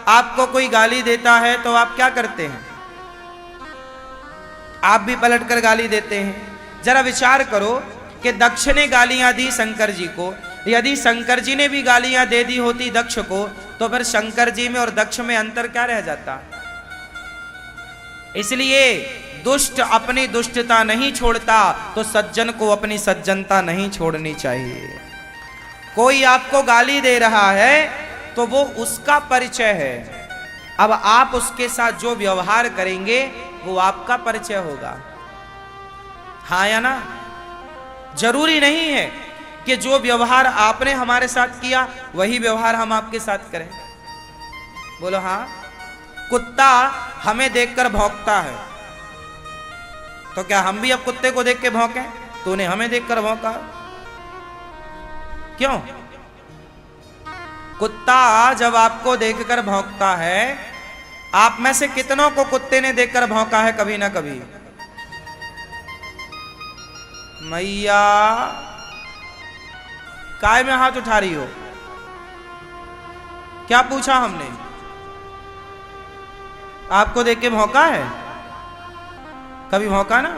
आपको कोई गाली देता है तो आप क्या करते हैं? आप भी पलट कर गाली देते हैं। जरा विचार करो कि दक्ष ने गालियां दी शंकर जी को, यदि शंकर जी ने भी गालियां दे दी होती दक्ष को, तो फिर शंकर जी में और दक्ष में अंतर क्या रह जाता? इसलिए दुष्ट अपनी दुष्टता नहीं छोड़ता, तो सज्जन को अपनी सज्जनता नहीं छोड़नी चाहिए। कोई आपको गाली दे रहा है तो वो उसका परिचय है, अब आप उसके साथ जो व्यवहार करेंगे वो आपका परिचय होगा। हाँ या ना? जरूरी नहीं है कि जो व्यवहार आपने हमारे साथ किया वही व्यवहार हम आपके साथ करें। बोलो हाँ। कुत्ता हमें देखकर भौंकता है, तो क्या हम भी अब कुत्ते को देख के भौंके? तूने हमें देखकर भौंका, क्यों? कुत्ता जब आपको देखकर भौंकता है, आप में से कितनों को कुत्ते ने देखकर भौंका है कभी ना कभी? मैया काय में हाथ उठा रही हो? क्या पूछा हमने? आपको देख के भौंका है? कभी भौंका ना?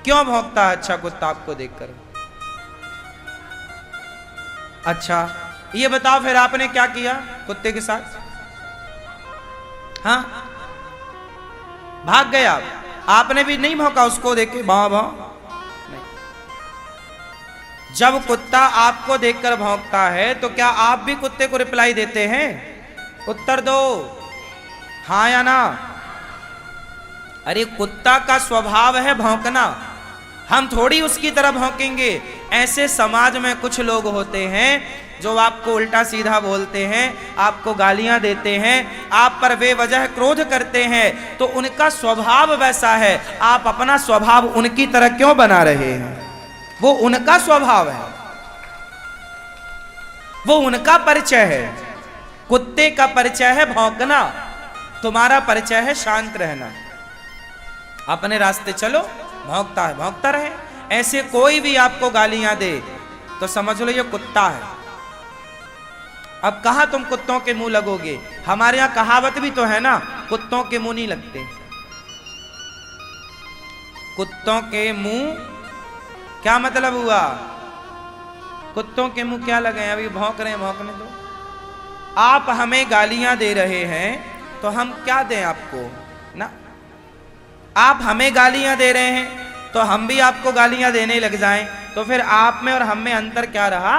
क्यों भौंकता है अच्छा कुत्ता आपको देखकर? अच्छा ये बताओ फिर आपने क्या किया कुत्ते के साथ? हाँ, भाग गए आप? आपने भी नहीं भौंका उसको देख के भाव भाव? नहीं। जब कुत्ता आपको देखकर भौंकता है तो क्या आप भी कुत्ते को रिप्लाई देते हैं? उत्तर दो, हाँ या ना? अरे कुत्ता का स्वभाव है भौंकना, हम थोड़ी उसकी तरह भौंकेंगे। ऐसे समाज में कुछ लोग होते हैं जो आपको उल्टा सीधा बोलते हैं, आपको गालियां देते हैं, आप पर बेवजह क्रोध करते हैं, तो उनका स्वभाव वैसा है, आप अपना स्वभाव उनकी तरह क्यों बना रहे हैं? वो उनका स्वभाव है, वो उनका परिचय है। कुत्ते का परिचय है भौंकना, तुम्हारा परिचय है शांत रहना। अपने रास्ते चलो, भौंकता है भौंकता रहे। ऐसे कोई भी आपको गालियां दे तो समझ लो ये कुत्ता है। अब कहां तुम कुत्तों के मुंह लगोगे? हमारे यहां कहावत भी तो है ना, कुत्तों के मुंह नहीं लगते। कुत्तों के मुंह क्या मतलब हुआ? कुत्तों के मुंह क्या लगे? अभी भौंक रहे हैं, भौंकने दो। आप हमें गालियां दे रहे हैं तो हम क्या दें आपको ना? आप हमें गालियां दे रहे हैं तो हम भी आपको गालियां देने लग जाएं, तो फिर आप में और हम में अंतर क्या रहा?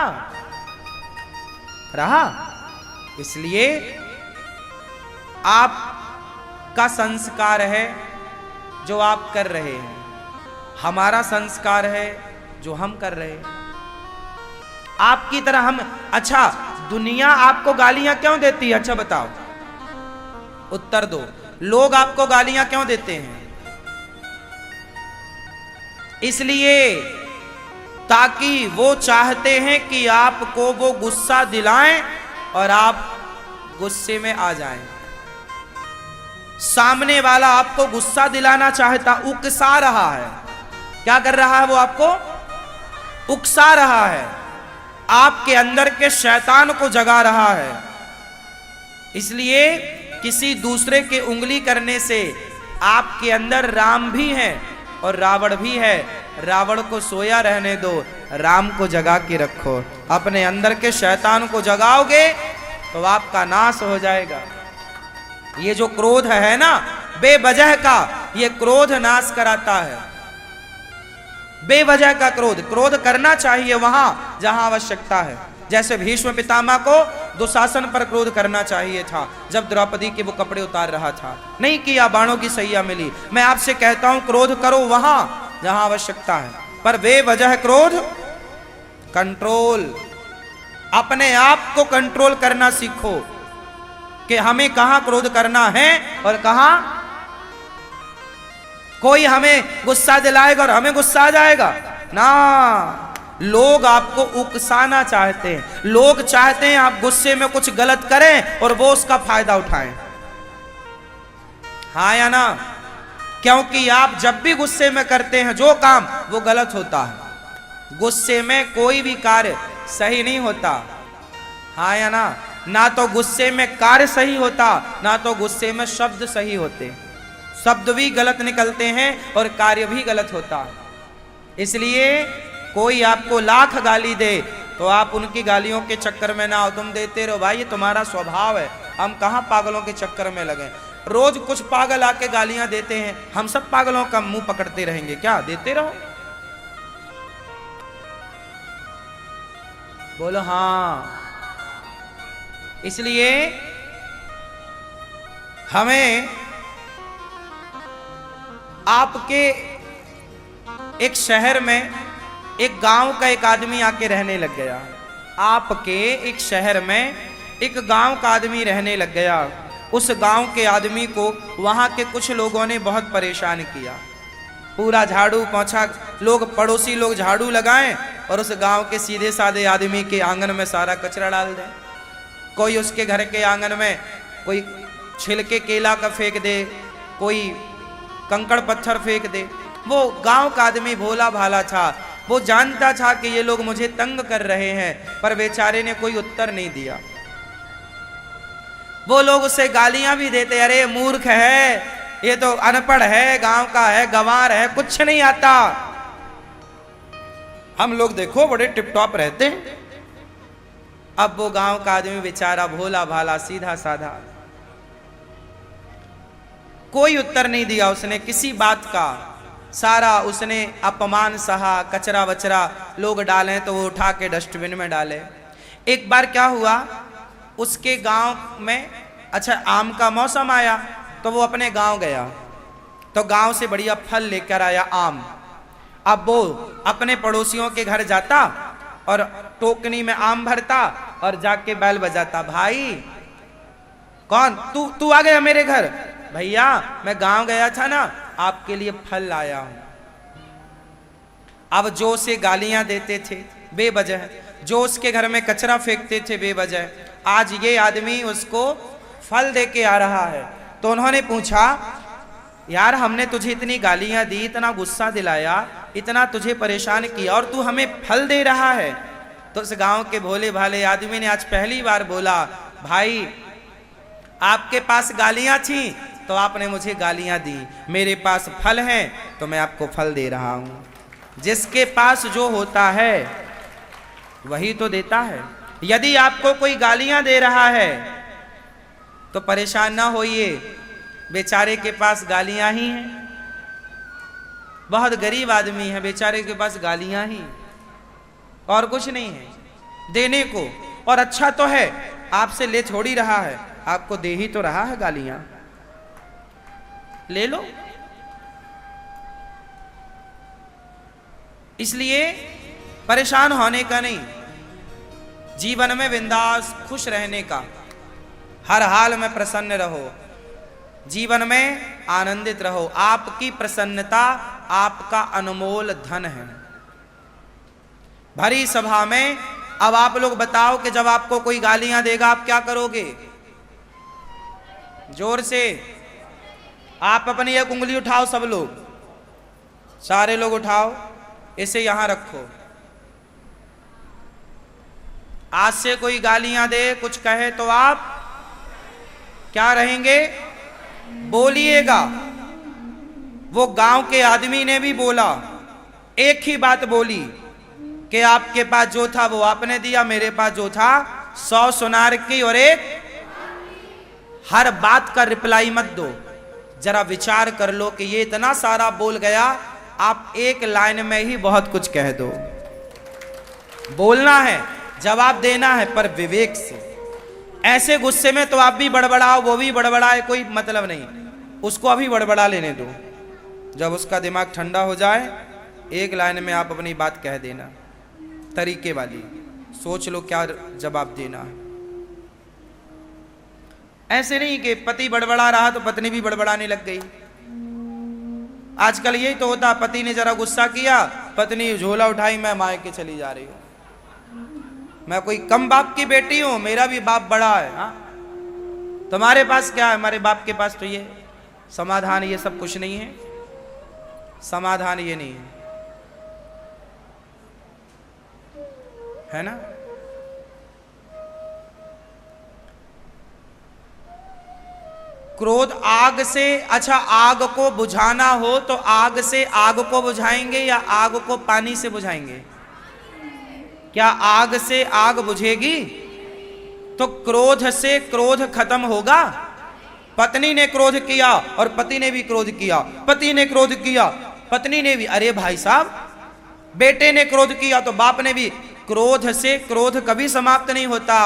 इसलिए आपका संस्कार है जो आप कर रहे हैं, हमारा संस्कार है जो हम कर रहे हैं। आपकी तरह हम, अच्छा दुनिया आपको गालियां क्यों देती है? अच्छा बताओ, उत्तर दो। लोग आपको गालियां क्यों देते हैं? इसलिए ताकि वो चाहते हैं कि आपको वो गुस्सा दिलाएं और आप गुस्से में आ जाएं। सामने वाला आपको गुस्सा दिलाना चाहता, उकसा रहा है। क्या कर रहा है वो? आपको उकसा रहा है, आपके अंदर के शैतान को जगा रहा है। इसलिए किसी दूसरे के उंगली करने से आपके अंदर राम भी है और रावण भी है। रावण को सोया रहने दो, राम को जगा के रखो। अपने अंदर के शैतान को जगाओगे तो आपका नाश हो जाएगा। ये जो क्रोध है ना बेवजह का, ये क्रोध नाश कराता है। बेवजह का क्रोध करना चाहिए वहां जहां आवश्यकता है। जैसे भीष्म पितामह को दुशासन पर क्रोध करना चाहिए था जब द्रौपदी के वो कपड़े उतार रहा था, नहीं किया, बाणों की सैया मिली। मैं आपसे कहता हूं क्रोध करो वहां जहां आवश्यकता है, पर बेवजह क्रोध कंट्रोल, अपने आप को कंट्रोल करना सीखो कि हमें कहां क्रोध करना है और कहां। कोई हमें गुस्सा दिलाएगा और हमें गुस्सा आ जाएगा ना। लोग आपको उकसाना चाहते हैं, लोग चाहते हैं आप गुस्से में कुछ गलत करें और वो उसका फायदा उठाएं। हाँ या ना? क्योंकि आप जब भी गुस्से में करते हैं जो काम, वो गलत होता है। गुस्से में कोई भी कार्य सही नहीं होता। हाँ या ना? ना तो गुस्से में कार्य सही होता, ना तो गुस्से में शब्द सही होते। शब्द भी गलत निकलते हैं और कार्य भी गलत होता। इसलिए कोई आपको लाख गाली दे तो आप उनकी गालियों के चक्कर में ना हो, तुम देते रहो भाई, ये तुम्हारा स्वभाव है। हम कहां पागलों के चक्कर में लगे। रोज कुछ पागल आके गालियां देते हैं, हम सब पागलों का मुंह पकड़ते रहेंगे क्या? देते रहो। बोलो हाँ। इसलिए हमें आपके एक शहर में एक गांव का एक आदमी आके रहने लग गया। आपके एक शहर में एक गांव का आदमी रहने लग गया। उस गांव के आदमी को वहां के कुछ लोगों ने बहुत परेशान किया। पूरा झाड़ू पोंछा, लोग पड़ोसी लोग झाड़ू लगाएं और उस गांव के सीधे साधे आदमी के आंगन में सारा कचरा डाल दें। कोई उसके घर के आंगन में कोई छिलके केला का फेंक दे, कोई कंकड़ पत्थर फेंक दे। वो गांव का आदमी भोला भाला था, वो जानता था कि ये लोग मुझे तंग कर रहे हैं, पर बेचारे ने कोई उत्तर नहीं दिया। वो लोग उसे गालियां भी देते, अरे मूर्ख है, ये तो अनपढ़ है, गांव का है, गंवार है, कुछ नहीं आता। हम लोग देखो बड़े टिपटॉप रहते हैं। अब वो गांव का आदमी बेचारा भोला भाला सीधा साधा, कोई उत्तर नहीं दिया उसने किसी बात का। सारा उसने अपमान सहा, कचरा वचरा लोग डालें तो वो उठा के डस्टबिन में डाले। एक बार क्या हुआ, उसके गांव में अच्छा आम का मौसम आया तो वो अपने गांव गया, तो गांव से बढ़िया फल लेकर आया आम। अब वो अपने पड़ोसियों के घर जाता और टोकनी में आम भरता और जाके बैल बजाता, भाई कौन तू आ गया मेरे घर? भैया मैं गांव गया था ना, आपके लिए फल लाया हूं। अब जो उसे गालियां देते थे बेवजह, जो उसके घर में कचरा फेंकते थे बेवजह, आज ये आदमी उसको फल दे के आ रहा है। तो उन्होंने पूछा, यार हमने तुझे इतनी गालियां दी, इतना गुस्सा दिलाया, इतना तुझे परेशान किया और तू हमें फल दे रहा है? तो उस गांव के भोले भाले आदमी ने आज पहली बार बोला, भाई आपके पास गालियां थी तो आपने मुझे गालियां दी, मेरे पास फल हैं तो मैं आपको फल दे रहा हूं। जिसके पास जो होता है वही तो देता है। यदि आपको कोई गालियां दे रहा है तो परेशान ना होइए, बेचारे के पास गालियां ही हैं। बहुत गरीब आदमी है, बेचारे के पास गालियां ही और कुछ नहीं है देने को। और अच्छा तो है, आपसे ले थोड़ी रहा है, आपको दे ही तो रहा है गालियां, ले लो। इसलिए परेशान होने का नहीं, जीवन में बिंदास खुश रहने का, हर हाल में प्रसन्न रहो, जीवन में आनंदित रहो। आपकी प्रसन्नता आपका अनमोल धन है। भरी सभा में अब आप लोग बताओ कि जब आपको कोई गालियां देगा आप क्या करोगे? जोर से आप अपनी एक उंगली उठाओ, सब लोग, सारे लोग उठाओ, इसे यहां रखो। आज से कोई गालियां दे, कुछ कहे तो आप क्या रहेंगे? बोलिएगा। वो गांव के आदमी ने भी बोला, एक ही बात बोली कि आपके पास जो था वो आपने दिया, मेरे पास जो था 100 सुनार की और एक। हर बात का रिप्लाई मत दो, जरा विचार कर लो कि ये इतना सारा बोल गया, आप एक लाइन में ही बहुत कुछ कह दो। बोलना है, जवाब देना है, पर विवेक से। ऐसे गुस्से में तो आप भी बड़बड़ाओ, वो भी बड़बड़ाए, कोई मतलब नहीं, उसको अभी बड़बड़ा लेने दो। जब उसका दिमाग ठंडा हो जाए, एक लाइन में आप अपनी बात कह देना, तरीके वाली। सोच लो क्या जवाब देना है। ऐसे नहीं कि पति बड़बड़ा रहा तो पत्नी भी बड़बड़ाने लग गई। आजकल यही तो होता, पति ने जरा गुस्सा किया, पत्नी झोला उठाई, मैं मायके चली जा रही हूं, मैं कोई कम बाप की बेटी हूं, मेरा भी बाप बड़ा है। हाँ, तुम्हारे पास क्या है? हमारे बाप के पास तो ये समाधान, ये सब कुछ नहीं है। समाधान ये नहीं है ना? क्रोध आग से, अच्छा आग को बुझाना हो तो आग से आग को बुझाएंगे या आग को पानी से बुझाएंगे? क्या आग से आग बुझेगी? तो क्रोध से क्रोध खत्म होगा? पत्नी ने क्रोध किया और पति ने भी क्रोध किया, पति ने क्रोध किया पत्नी ने भी, अरे भाई साहब, बेटे ने क्रोध किया तो बाप ने भी। क्रोध से क्रोध कभी समाप्त नहीं होता।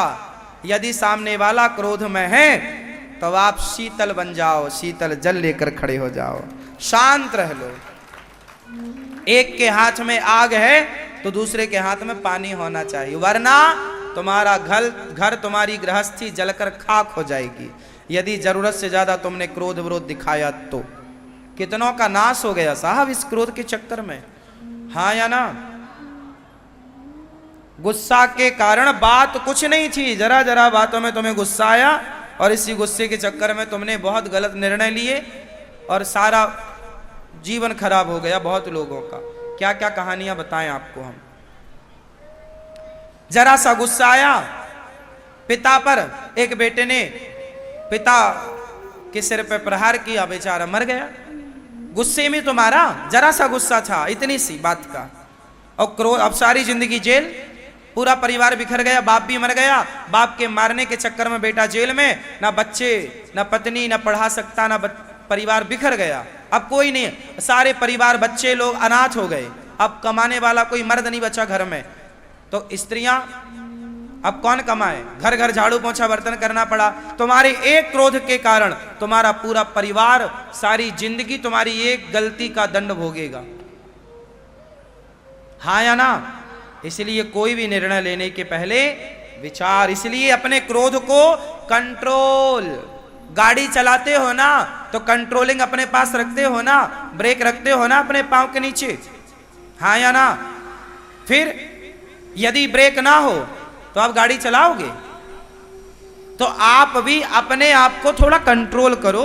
यदि सामने वाला क्रोध में है तो आप शीतल बन जाओ, शीतल जल लेकर खड़े हो जाओ, शांत रह लो। एक के हाथ में आग है तो दूसरे के हाथ में पानी होना चाहिए, वरना तुम्हारा घर तुम्हारी गृहस्थी जलकर खाक हो जाएगी। यदि जरूरत से ज्यादा तुमने क्रोध विरोध दिखाया तो कितनों का नाश हो गया साहब इस क्रोध के चक्कर में, हाँ या ना? गुस्सा के कारण बात कुछ नहीं थी, जरा जरा बातों में तुम्हें गुस्सा आया और इसी गुस्से के चक्कर में तुमने बहुत गलत निर्णय लिए और सारा जीवन खराब हो गया बहुत लोगों का। क्या क्या कहानियां बताएं आपको हम। जरा सा गुस्सा आया पिता पर, एक बेटे ने पिता के सिर पे प्रहार किया, बेचारा मर गया। गुस्से में तुम्हारा जरा सा गुस्सा था, इतनी सी बात का, और क्रोध, अब सारी जिंदगी जेल, पूरा परिवार बिखर गया, बाप भी मर गया, बाप के मारने के चक्कर में बेटा जेल में, ना बच्चे ना पत्नी ना पढ़ा सकता, ना परिवार बिखर गया। अब कोई नहीं, सारे परिवार बच्चे लोग अनाथ हो गए, अब कमाने वाला कोई मर्द नहीं बचा घर में, तो स्त्रियां अब कौन कमाए, घर घर झाड़ू पोंछा बर्तन करना पड़ा। तुम्हारे एक क्रोध के कारण तुम्हारा पूरा परिवार सारी जिंदगी तुम्हारी एक गलती का दंड भोगेगा, हाँ या ना? इसलिए कोई भी निर्णय लेने के पहले विचार, इसलिए अपने क्रोध को कंट्रोल, गाड़ी चलाते हो ना तो कंट्रोलिंग अपने पास रखते हो ना, ब्रेक रखते हो ना अपने पांव के नीचे, हाँ या ना? फिर यदि ब्रेक ना हो तो आप गाड़ी चलाओगे? तो आप भी अपने आप को थोड़ा कंट्रोल करो।